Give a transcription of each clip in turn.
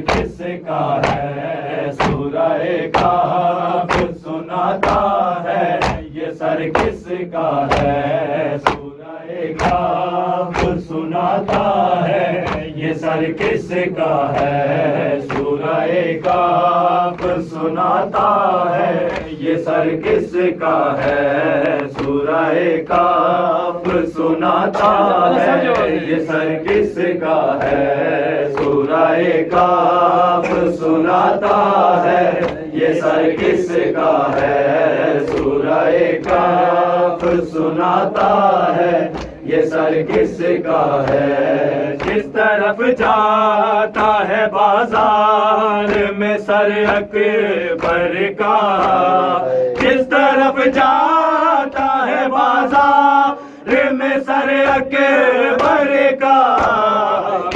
کس کا ہے سورہ کہف سناتا ہے یہ سر کس کا ہے سورہ کہف سناتا ہے یہ سر کس کا ہے سورہ کہف سناتا ہے یہ سر کس کا ہے سورہ کہف سناتا ہے یہ سر کس کا ہے سورہ کہف سناتا ہے یہ سر کس کا ہے سورہ کہف سناتا ہے یہ سر کس کا ہے کس طرف جاتا ہے بازار میں سر اکبر کا کس طرف جاتا ہے بازار میں سر اکبر کا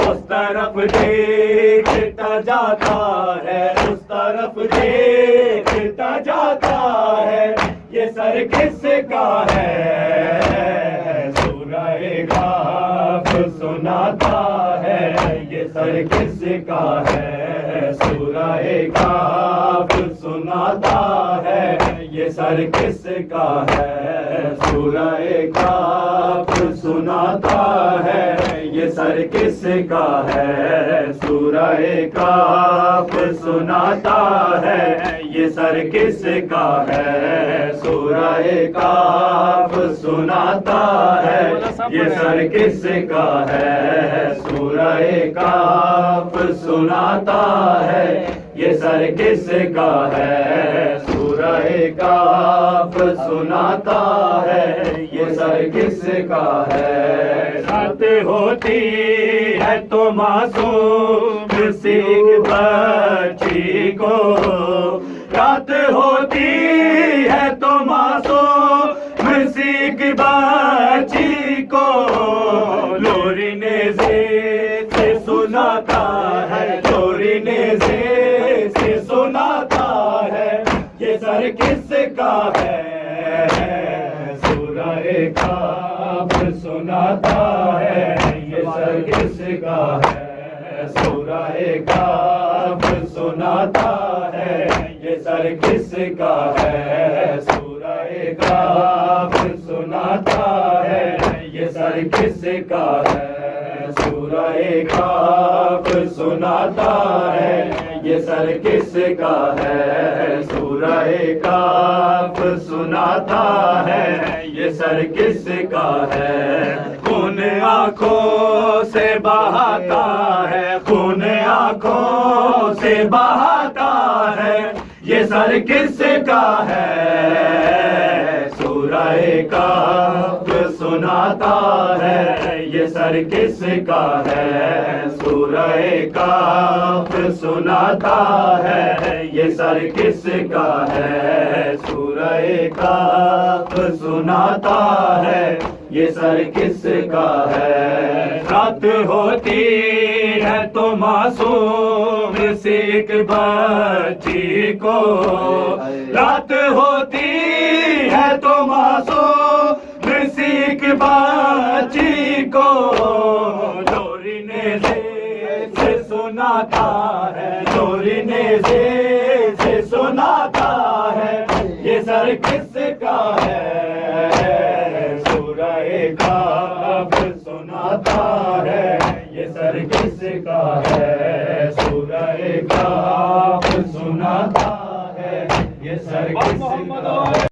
اس طرف دیکھتا جاتا ہے اس طرف دیکھتا جاتا ہے یہ سر کس کا ہے سورہ کہف سناتا ہے یہ سر کس کا ہے سورہ کہف سناتا ہے یہ سر کس کا ہے سورہ کہف سناتا ہے یہ سر کس کا ہے سورہ کہف سناتا ہے یہ سر کس کا ہے سورہ کہف سناتا ہے یہ سر کس کا ہے سورہ کہف سناتا ہے یہ سر کس کا ہے سورہ کہف سناتا ہے یہ سر کس کا ہے رات ہوتی ہے تو معصوم سی بچی کو رات ہوتی ہے تو معصوم سی بچی کو لوری نیزے سے سناتا ہے لوری نیزے سے سناتا ہے یہ سر کس کا ہے سورہ کہف سناتا ہے یہ سر کس کا ہے سورہ کہف سناتا ہے یہ سر کس کا ہے سورہ کہف سناتا ہے یہ سر کس کا ہے سورہ کہف سناتا ہے یہ سر کس کا ہے سورہ کہف سناتا ہے یہ سر کس کا ہے خون آنکھوں سے بہاتا ہے خون آنکھوں سے بہاتا ہے یہ سر کس کا ہے سورہ کہف سناتا ہے یہ سر کس کا ہے سورہ کہف سناتا ہے یہ سر کس کا ہے سورہ کہف سناتا ہے یہ سر کس کا ہے رات ہوتی ہے تو معصوم سی ایک بچی کو رات ہوتی ہے تو معصوم سی ایک بچی کو لوری نیزے سے سناتا ہے لوری نیزے سے سناتا ہے یہ سر کس کا ہے سورہ کہف سناتا ہے یہ سر کس کا ہے سورہ کہف سناتا ہے یہ سر کس کا ہے